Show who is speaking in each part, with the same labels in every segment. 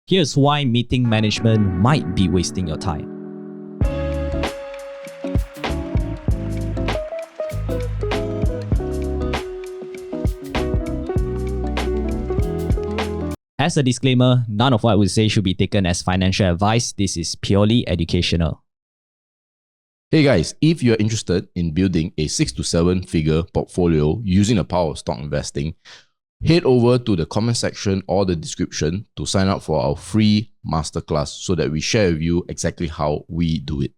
Speaker 1: Here's why meeting management might be wasting your time. As a disclaimer, none of what I would say should be taken as financial advice. This is purely educational.
Speaker 2: Hey guys, if you're interested in building a 6 to 7 figure portfolio using the power of stock investing, head over to the comment section or the description to sign up for our free masterclass so that we share with you exactly how we do it.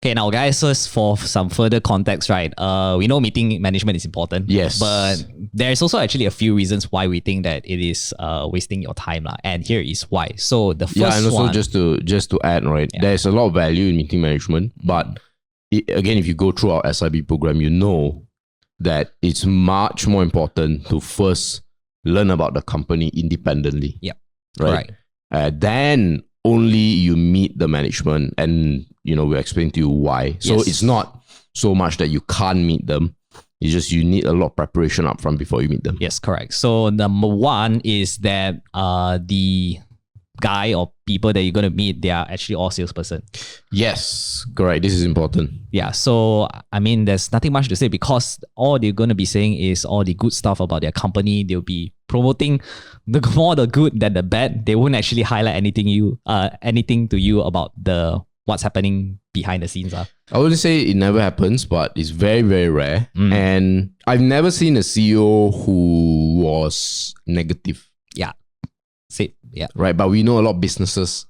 Speaker 1: Okay, now guys, so for some further context, right? We know meeting management is important.
Speaker 2: Yes.
Speaker 1: But there's also actually a few reasons why we think that it is wasting your time. And here is why. So the first one...
Speaker 2: Yeah, and also just to add, right? Yeah. There's a lot of value in meeting management. But again, if you go through our SIB program, you know that it's much more important to first learn about the company independently.
Speaker 1: Yep.
Speaker 2: Right. Then only you meet the management and, you know, we'll explain to you why. So It's not so much that you can't meet them. It's just you need a lot of preparation up front before you meet them.
Speaker 1: Yes, correct. So number one is that the guy or people that you're going to meet, they are actually all salesperson.
Speaker 2: Yes, correct. This is important.
Speaker 1: Yeah. So, I mean, there's nothing much to say because all they're going to be saying is all the good stuff about their company. They'll be promoting more the good than the bad. They won't actually highlight anything to you about what's happening behind the scenes.
Speaker 2: I wouldn't say it never happens, but it's very, very rare. And I've never seen a CEO who was negative.
Speaker 1: Yeah. Yeah.
Speaker 2: Right. But we know a lot of businesses,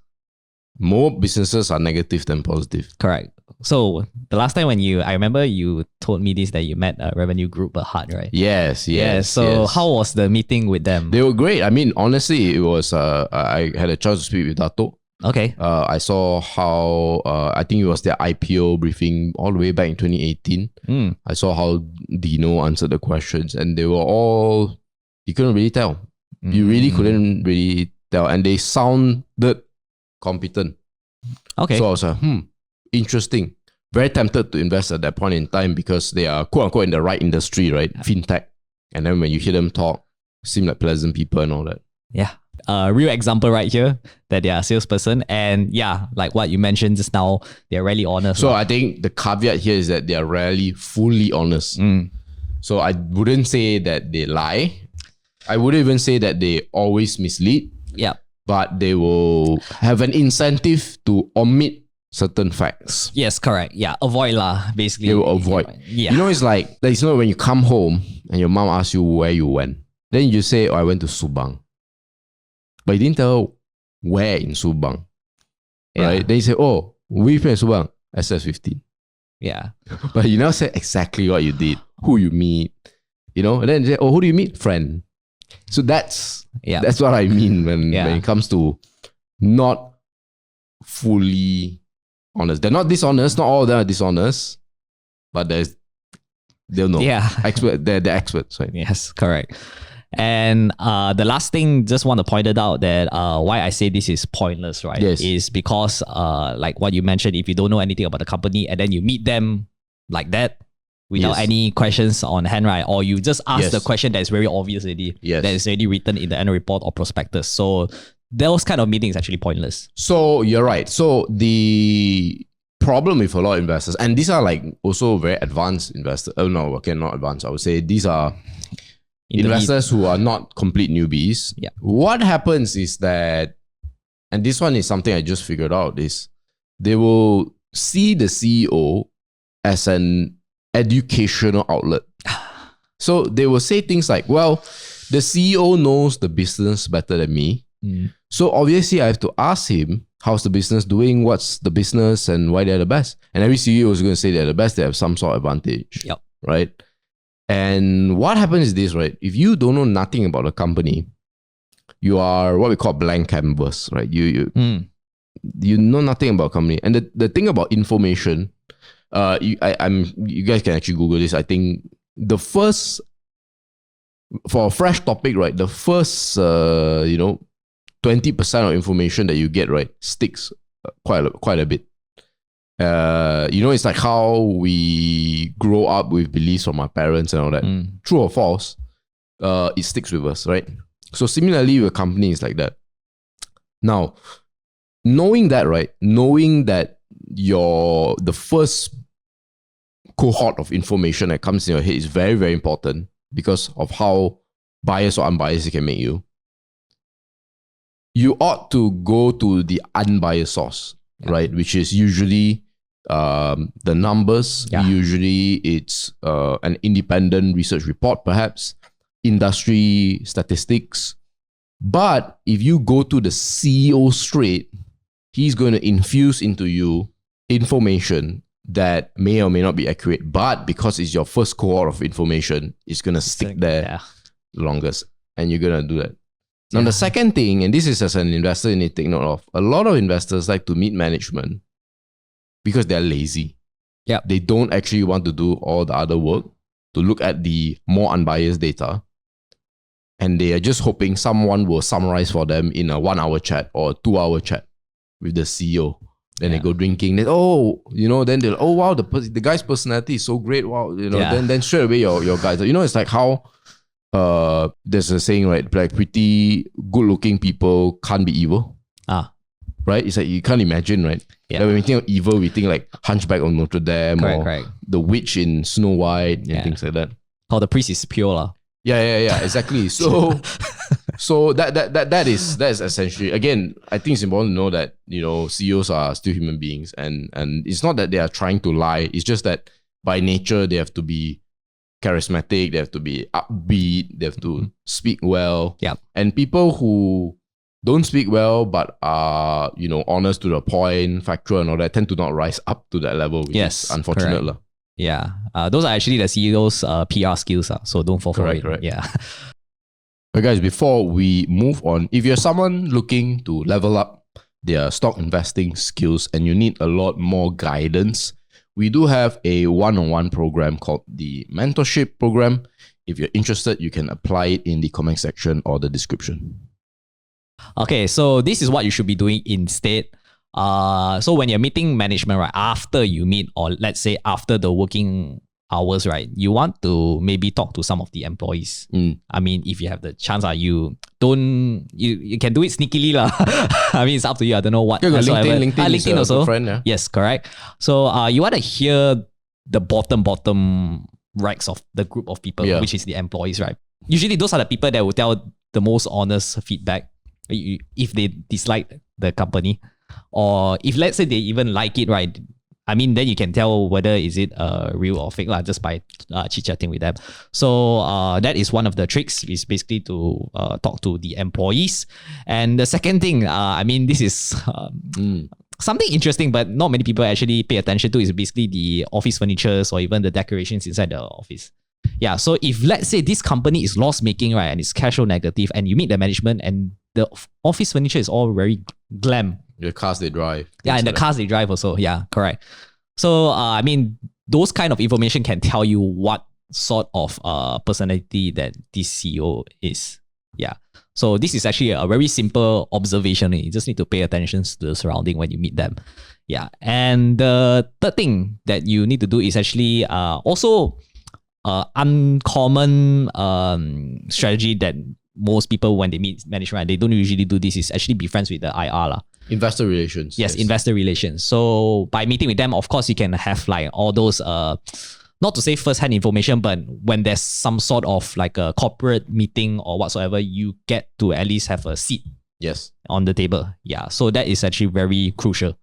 Speaker 2: more businesses are negative than positive.
Speaker 1: Correct. So the last time I remember you told me this, that you met a revenue group at Heart, right?
Speaker 2: Yes.
Speaker 1: So how was the meeting with them?
Speaker 2: They were great. I mean, honestly, it was, I had a chance to speak with Dato.
Speaker 1: Okay.
Speaker 2: I saw how, I think it was their IPO briefing all the way back in 2018. I saw how Dino answered the questions and they were all, you couldn't really tell. You really couldn't really tell. And they sounded competent.
Speaker 1: Okay.
Speaker 2: So I was like, interesting. Very tempted to invest at that point in time because they are quote unquote in the right industry, right? Fintech. And then when you hear them talk, seem like pleasant people and all that.
Speaker 1: Yeah. Real example right here that they are a salesperson. And yeah, like what you mentioned just now, they're really honest.
Speaker 2: So I think the caveat here is that they are rarely fully honest. So I wouldn't say that they lie. I wouldn't even say that they always mislead.
Speaker 1: Yeah.
Speaker 2: But they will have an incentive to omit certain facts.
Speaker 1: Yes, correct. Yeah, avoid basically.
Speaker 2: They will avoid.
Speaker 1: Yeah.
Speaker 2: You know, it's like when you come home and your mom asks you where you went. Then you say, I went to Subang. But you didn't tell where in Subang.
Speaker 1: Yeah.
Speaker 2: Right? Then you say, oh, we went to Subang, SS15.
Speaker 1: Yeah.
Speaker 2: But you never say exactly what you did, who you meet, you know, and then you say, oh, who do you meet? Friend. So that's what I mean when it comes to not fully honest. They're not dishonest. Not all of them are dishonest, but they'll know.
Speaker 1: Yeah,
Speaker 2: they're the experts, right?
Speaker 1: Yes, correct. And the last thing, just want to point it out that why I say this is pointless, right?
Speaker 2: Yes.
Speaker 1: Is because like what you mentioned, if you don't know anything about the company and then you meet them like that, without any questions on hand, right? Or you just ask the question that is very obvious already, that is already written in the annual report or prospectus. So those kind of meetings actually pointless.
Speaker 2: So you're right. So the problem with a lot of investors, and these are like also very advanced investors. Oh no, okay, not advanced. I would say these are investors who are not complete newbies.
Speaker 1: Yeah.
Speaker 2: What happens is that, and this one is something I just figured out, is they will see the CEO as an educational outlet. So they will say things like, well, the CEO knows the business better than me. So obviously I have to ask him, how's the business doing? What's the business and why they're the best? And every CEO is going to say they're the best. They have some sort of advantage.
Speaker 1: Yep.
Speaker 2: Right? And what happens is this, right? If you don't know nothing about the company, you are what we call blank canvas, right? You know nothing about company. And the thing about information, you guys can actually Google this. I think the first, for a fresh topic, right? The first, 20% of information that you get, right, sticks quite a bit. It's like how we grow up with beliefs from our parents and all that. True or false, it sticks with us, right? So similarly with companies like that. Now, knowing that, right? Knowing that the first cohort of information that comes in your head is very, very important because of how biased or unbiased it can make you. You ought to go to the unbiased source, right? Which is usually the numbers. Usually it's an independent research report, perhaps industry statistics. But if you go to the CEO straight, he's going to infuse into you information that may or may not be accurate, but because it's your first cohort of information, it's going to stick there the longest, and you're going to do that. Now, the second thing, and this is as an investor, you need to take note of, a lot of investors like to meet management because they're lazy. They don't actually want to do all the other work to look at the more unbiased data. And they are just hoping someone will summarize for them in a 1 hour chat or a 2 hour chat with the CEO. Then they go drinking. Then, then they'll, oh, wow, the guy's personality is so great. Wow, then straight away your guys, it's like how there's a saying, right? Like pretty good looking people can't be evil. Right? It's like you can't imagine, right? Like when we think of evil, we think like Hunchback of Notre Dame or the witch in Snow White and things like that.
Speaker 1: Oh, the priest is pure.
Speaker 2: Yeah, exactly. So that is essentially, again, I think it's important to know that, CEOs are still human beings, and it's not that they are trying to lie. It's just that by nature they have to be charismatic, they have to be upbeat, they have to speak well. And people who don't speak well but are, honest to the point, factual and all that, tend to not rise up to that level, which is unfortunate.
Speaker 1: Those are actually the CEO's PR skills. So don't fall for it.
Speaker 2: Correct. But guys, before we move on, if you're someone looking to level up their stock investing skills and you need a lot more guidance, we do have a one-on-one program called the Mentorship Program. If you're interested, you can apply it in the comment section or the description.
Speaker 1: Okay, so this is what you should be doing instead. So when you're meeting management, right, after you meet, or let's say after the working hours, right, you want to maybe talk to some of the employees. I mean, if you have the chance, you can do it sneakily. I mean, it's up to you. I don't know what.
Speaker 2: LinkedIn
Speaker 1: also.
Speaker 2: Friend,
Speaker 1: Yes, correct. So you want to hear the bottom racks of the group of people, which is the employees, right? Usually those are the people that will tell the most honest feedback if they dislike the company. Or if let's say they even like it, right? I mean, then you can tell whether is it real or fake just by chit-chatting with them. So that is one of the tricks, is basically to talk to the employees. And the second thing, I mean, this is something interesting, but not many people actually pay attention to, is basically the office furnitures or even the decorations inside the office. So if let's say this company is loss-making, right, and it's cash flow negative, and you meet the management and the office furniture is all very glam.
Speaker 2: The cars they drive.
Speaker 1: And the cars they drive also. Yeah, correct. So, I mean, those kind of information can tell you what sort of personality that this CEO is. So this is actually a very simple observation. You just need to pay attention to the surrounding when you meet them. And the third thing that you need to do is actually also uncommon strategy that most people, when they meet management, they don't usually do this, is actually be friends with the IR.
Speaker 2: Investor relations.
Speaker 1: Yes, investor relations. So by meeting with them, of course, you can have like all those, not to say first-hand information, but when there's some sort of like a corporate meeting or whatsoever, you get to at least have a seat on the table. So that is actually very crucial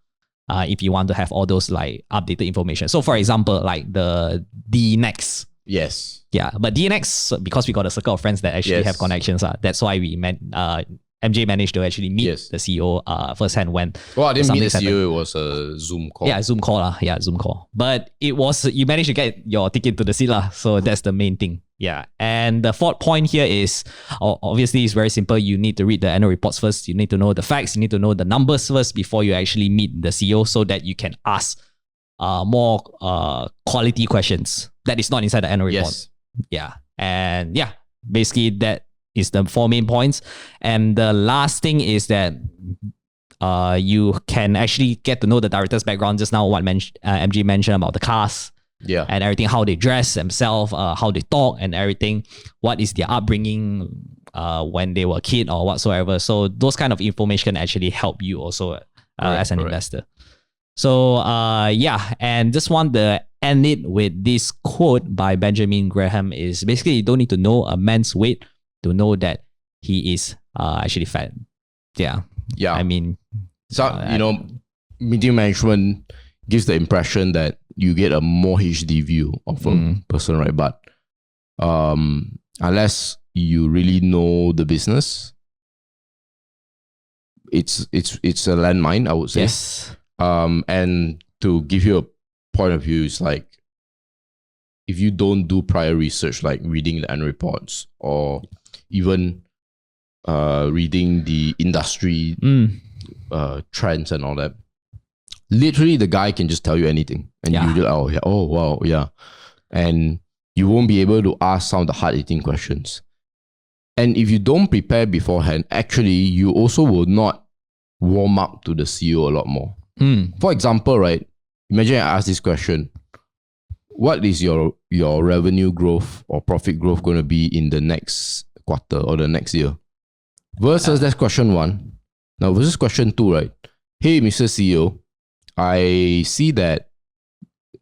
Speaker 1: if you want to have all those like updated information. So for example, like the DNext. But DNext, because we got a circle of friends that actually have connections, that's why we met. MJ managed to actually meet the CEO firsthand when.
Speaker 2: Well, I didn't meet the CEO. It was a Zoom call.
Speaker 1: Zoom call. Zoom call. But it was, you managed to get your ticket to the seat. So that's the main thing. And the fourth point here is, obviously, it's very simple. You need to read the annual reports first. You need to know the facts. You need to know the numbers first before you actually meet the CEO, so that you can ask more quality questions that is not inside the annual report. And basically that is the 4 main points. And the last thing is that you can actually get to know the director's background. Just now what MG mentioned about the cars.
Speaker 2: Yeah.
Speaker 1: And everything, how they dress themselves, how they talk and everything, what is their upbringing when they were a kid or whatsoever. So those kind of information actually help you also as an investor. So yeah, and just want to end it with this quote by Benjamin Graham is basically you don't need to know a man's weight to know that he is actually fat. Yeah.
Speaker 2: Yeah.
Speaker 1: I mean,
Speaker 2: so, meeting management gives the impression that you get a more HD view of a person, right? But unless you really know the business, it's a landmine, I would say.
Speaker 1: Yes.
Speaker 2: And to give you a point of view, it's like if you don't do prior research, like reading the annual reports or even reading the industry trends and all that, literally the guy can just tell you anything, and you just oh wow, yeah, and you won't be able to ask some of the hard-hitting questions. And if you don't prepare beforehand, actually you also will not warm up to the CEO a lot more. For example, right, imagine I ask this question: what is your revenue growth or profit growth going to be in the next quarter or the next year? Versus that's question one. Now versus question two, right? Hey, Mr. CEO, I see that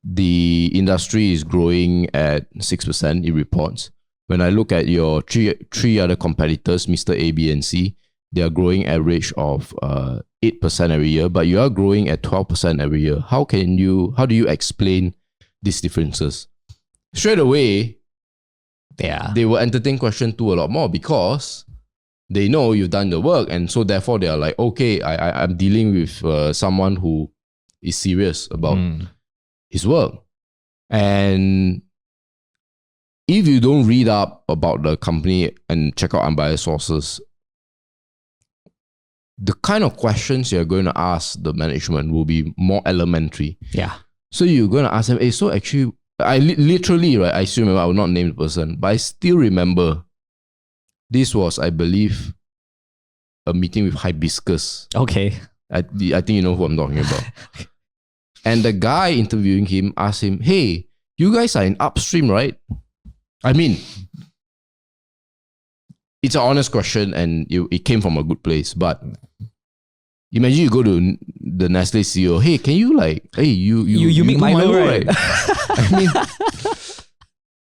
Speaker 2: the industry is growing at 6%, it reports. When I look at your three other competitors, Mr. A, B, and C, they are growing average of 8% every year, but you are growing at 12% every year. How do you explain these differences? Straight away, they will entertain question two a lot more because they know you've done the work, and so therefore they are like, okay, I'm dealing with someone who is serious about his work. And if you don't read up about the company and check out unbiased sources, the kind of questions you're going to ask the management will be more elementary.
Speaker 1: Yeah.
Speaker 2: So you're going to ask them, hey, so actually, I literally, right, I still remember, I will not name the person, but I still remember this was, I believe, a meeting with Hibiscus.
Speaker 1: Okay.
Speaker 2: I think you know who I'm talking about. And the guy interviewing him asked him, hey, you guys are in upstream, right? I mean, it's an honest question and it came from a good place. But imagine you go to the Nestle CEO, hey, can you you make Milo, right? I mean,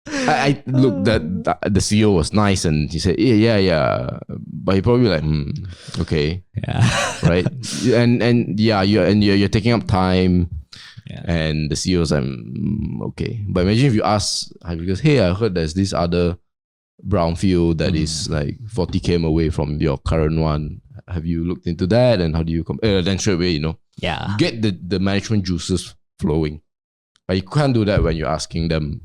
Speaker 2: I look, that the CEO was nice and he said, yeah. But he probably like, okay.
Speaker 1: Yeah.
Speaker 2: Right? And you're taking up time. Yeah. And the CEO's like, okay. But imagine if you ask, because, hey, I heard there's this other brownfield that is like 40 km away from your current one. Have you looked into that? And how do you then straight away, get the management juices flowing. But you can't do that when you're asking them,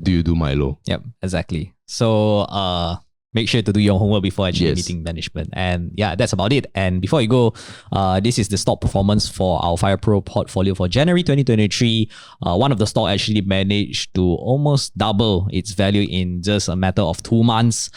Speaker 2: do you do Milo?
Speaker 1: Yep, exactly. So make sure to do your homework before actually meeting management. And yeah, that's about it. And before you go, this is the stock performance for our FIRL Pro portfolio for January 2023. One of the stock actually managed to almost double its value in just a matter of 2 months.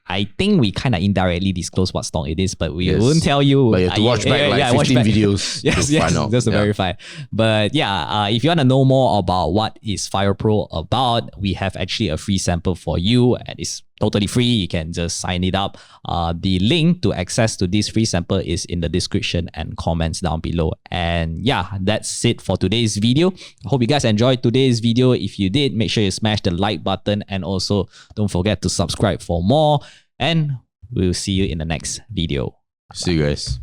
Speaker 1: I think we kind of indirectly disclose what stock it is, but we won't tell you.
Speaker 2: But you have to watch back 15 videos
Speaker 1: just to verify. But yeah, if you want to know more about what is FIRL Pro about, we have actually a free sample for you, and it's totally free. You can just sign it up. The link to access to this free sample is in the description and comments down below. And yeah, that's it for today's video. I hope you guys enjoyed today's video. If you did, make sure you smash the like button and also don't forget to subscribe for more. And we'll see you in the next video.
Speaker 2: See you guys.